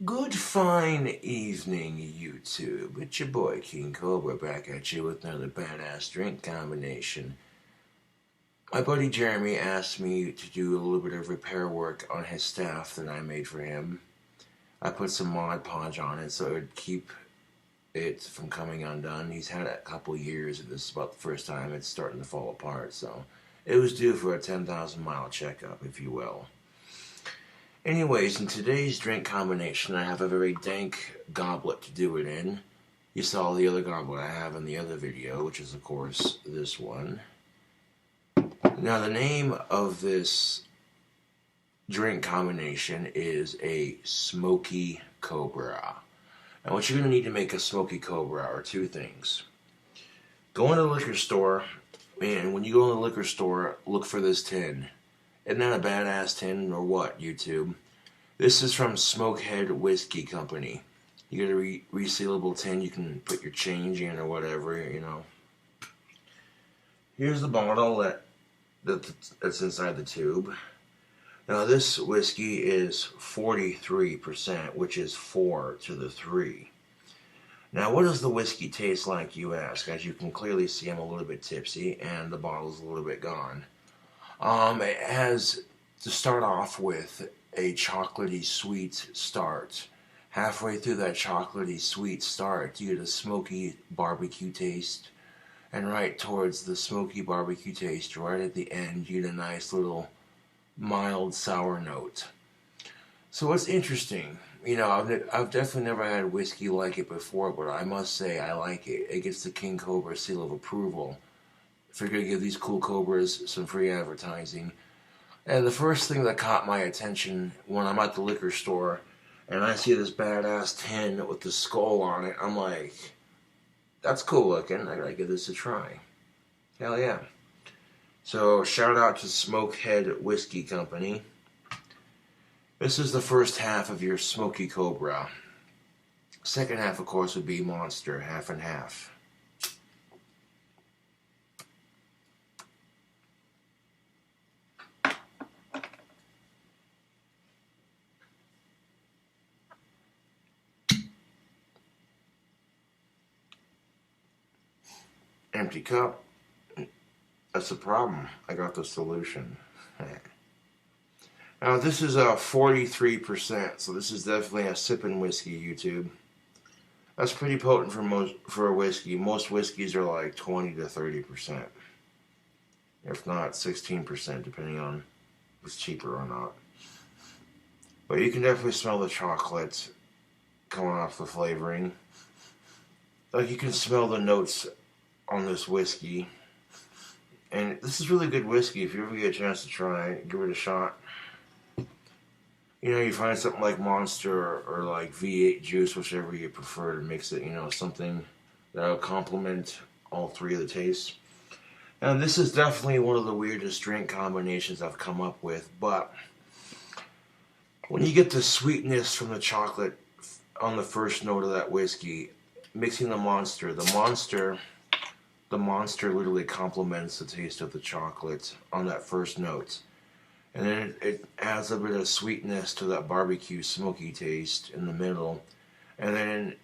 Good fine evening, YouTube. It's your boy King Cobra back at you with another badass drink combination. My buddy Jeremy asked me to do a little bit of repair work on his staff that I made for him. I put some Mod Podge on it so it would keep it from coming undone. He's had it a couple years and this is about the first time it's starting to fall apart, so it was due for a 10,000 mile checkup, if you will. Anyways, in today's drink combination, I have a very dank goblet to do it in. You saw the other goblet I have in the other video, which is, of course, this one. Now, the name of this drink combination is a Smoky Cobra. And what you're going to need to make a Smoky Cobra are two things. Go into the liquor store, and when you go in the liquor store, look for this tin. Isn't that a badass tin or what, YouTube? This is from Smokehead Whiskey Company. You get a resealable tin, you can put your change in or whatever, you know. Here's the bottle that's inside the tube. Now this whiskey is 43%, which is 4 to the 3. Now what does the whiskey taste like, you ask? As you can clearly see, I'm a little bit tipsy and the bottle's a little bit gone. It has, to start off with, a chocolatey sweet start. Halfway through that chocolatey sweet start, you get a smoky barbecue taste. And right towards the smoky barbecue taste, right at the end, you get a nice little mild sour note. So what's interesting, you know, I've definitely never had whiskey like it before, but I must say I like it. It gets the King Cobra seal of approval. Figured to give these cool Cobras some free advertising. And the first thing that caught my attention when I'm at the liquor store and I see this badass tin with the skull on it, I'm like, that's cool looking. I gotta give this a try. Hell yeah. So shout out to Smokehead Whiskey Company. This is the first half of your Smoky Cobra. Second half, of course, would be Monster, half and half. Empty cup. That's the problem. I got the solution. Now this is a 43%, so this is definitely a sipping whiskey, YouTube. That's pretty potent for a whiskey. Most whiskeys are like 20 to 30%, if not 16%, depending on if it's cheaper or not. But you can definitely smell the chocolate coming off the flavoring. Like you can smell the notes on this whiskey. And this is really good whiskey. If you ever get a chance to try it, give it a shot. You know, you find something like Monster or like V8 juice, whichever you prefer to mix it, you know, something that'll complement all three of the tastes. And this is definitely one of the weirdest drink combinations I've come up with, but when you get the sweetness from the chocolate on the first note of that whiskey, mixing the Monster literally complements the taste of the chocolate on that first note. And then it adds a bit of sweetness to that barbecue smoky taste in the middle. And then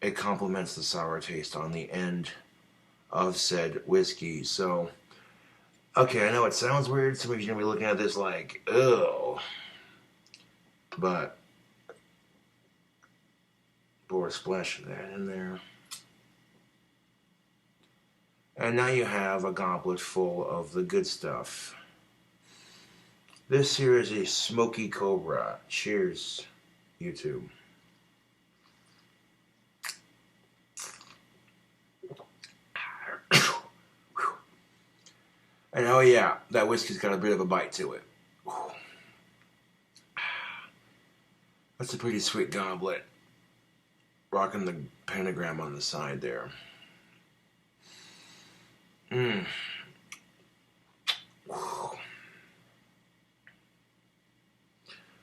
it complements the sour taste on the end of said whiskey. So, okay, I know it sounds weird. Some of you are going to be looking at this like, ugh. But, pour a splash of that in there. And now you have a goblet full of the good stuff. This here is a Smoky Cobra. Cheers, YouTube. And oh yeah, that whiskey's got a bit of a bite to it. That's a pretty sweet goblet. Rocking the pentagram on the side there.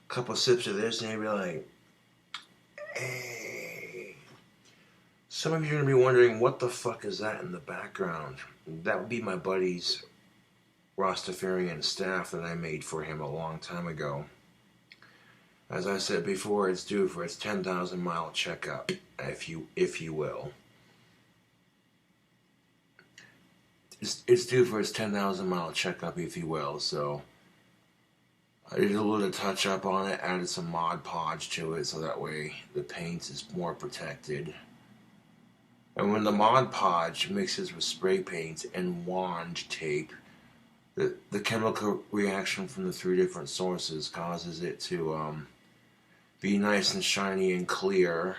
Couple sips of this and you'll be like, hey. Some of you are going to be wondering, what the fuck is that in the background? That would be my buddy's Rastafarian staff that I made for him a long time ago. As I said before, it's due for its 10,000 mile checkup, if you will. It's due for its 10,000 mile checkup, if you will. So I did a little touch up on it, added some Mod Podge to it, so that way the paint is more protected. And when the Mod Podge mixes with spray paint and wand tape, the chemical reaction from the 3 different sources causes it to be nice and shiny and clear.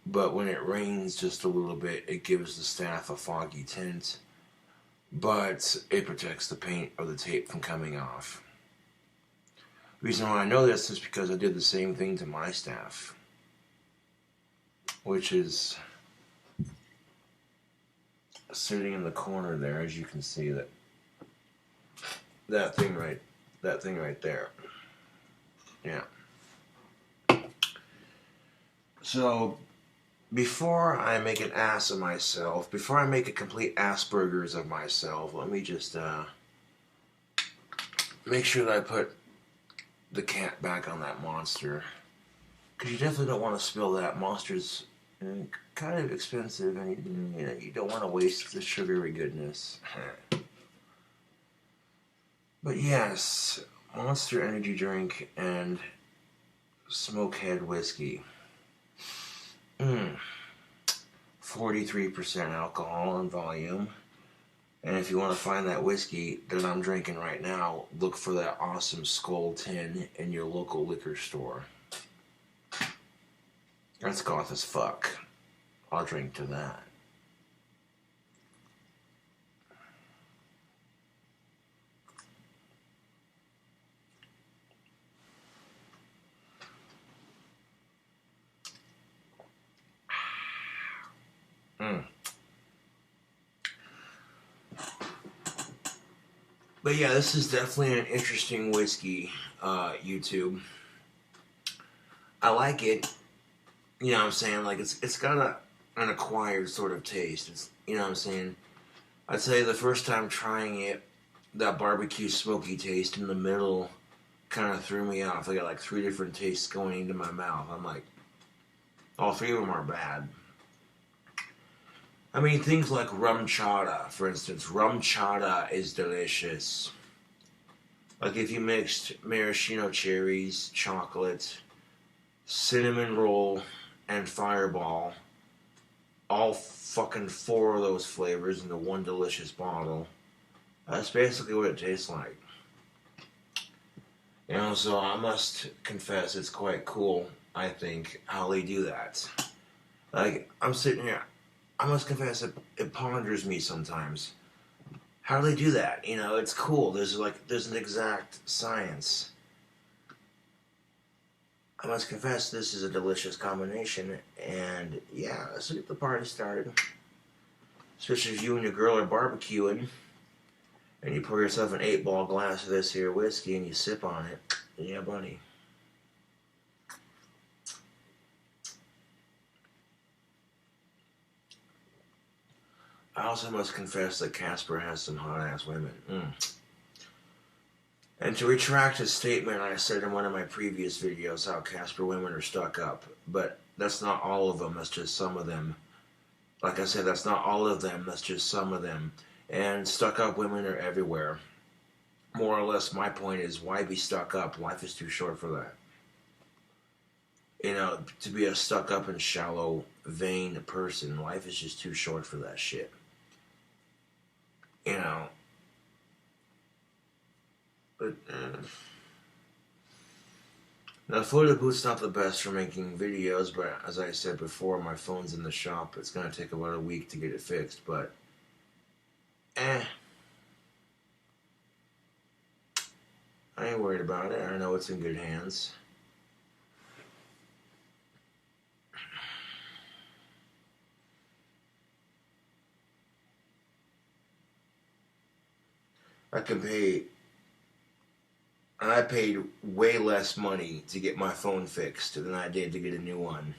But when it rains just a little bit, it gives the staff a foggy tint. But it protects the paint or the tape from coming off. The reason why I know this is because I did the same thing to my staff, which is sitting in the corner there, as you can see, that thing right there. Yeah. So before I make an ass of myself, before I make a complete Asperger's of myself, let me just make sure that I put the cap back on that monster, because you definitely don't want to spill that. Monster's kind of expensive, and you don't want to waste the sugary goodness. But yes, Monster Energy Drink and Smokehead Whiskey. 43% alcohol in volume. And if you want to find that whiskey that I'm drinking right now, look for that awesome Skull tin in your local liquor store. That's goth as fuck. I'll drink to that. But yeah, this is definitely an interesting whiskey, YouTube. I like it. You know what I'm saying? Like, it's got an acquired sort of taste. It's, you know what I'm saying? I'd say the first time trying it, that barbecue smoky taste in the middle kind of threw me off. I got like 3 different tastes going into my mouth. I'm like, all 3 of them are bad. I mean, things like rum chata, for instance. Rum chata is delicious. Like if you mixed maraschino cherries, chocolate, cinnamon roll, and fireball, all fucking 4 of those flavors into one delicious bottle, that's basically what it tastes like. You know, so I must confess it's quite cool, I think, how they do that. Like, I'm sitting here, I must confess it ponders me sometimes. How do they do that? You know, it's cool. There's an exact science. I must confess this is a delicious combination, and yeah, let's get the party started. Especially if you and your girl are barbecuing, and you pour yourself an 8-ball glass of this here whiskey and you sip on it. Yeah, buddy. I also must confess that Casper has some hot-ass women. And to retract a statement I said in one of my previous videos, how Casper women are stuck up. But that's not all of them, that's just some of them. Like I said, that's not all of them, that's just some of them. And stuck up women are everywhere. More or less, my point is, why be stuck up? Life is too short for that. You know, to be a stuck up and shallow, vain person, life is just too short for that shit. You know, but now photo boot's not the best for making videos, but as I said before, my phone's in the shop. It's gonna take about a week to get it fixed, but I ain't worried about it. I know it's in good hands. I paid way less money to get my phone fixed than I did to get a new one.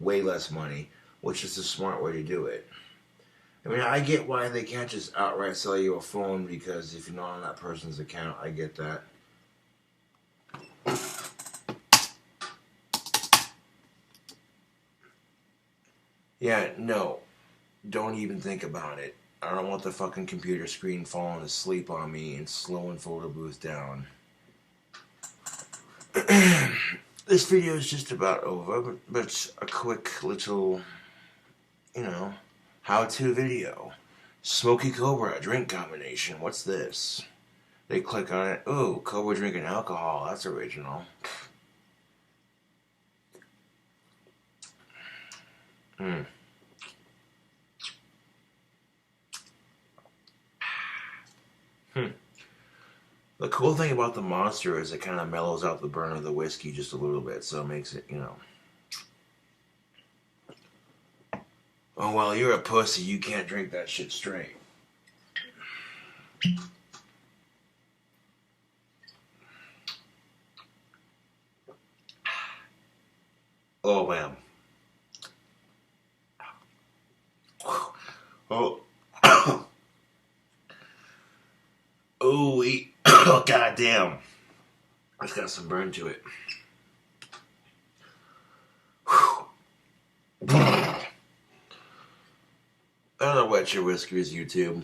Way less money, which is the smart way to do it. I mean, I get why they can't just outright sell you a phone, because if you're not on that person's account, I get that. Yeah, no. Don't even think about it. I don't want the fucking computer screen falling asleep on me and slowing photo booth down. This video is just about over, but it's a quick little, how-to video. Smoky Cobra drink combination. What's this? They click on it. Ooh, Cobra drinking alcohol. That's original. The cool thing about the Monster is it kind of mellows out the burn of the whiskey just a little bit, so it makes it, Oh, well, you're a pussy. You can't drink that shit straight. Oh, man. Oh. Oh, oh, goddamn. It's got some burn to it. I don't know what your whiskers, YouTube.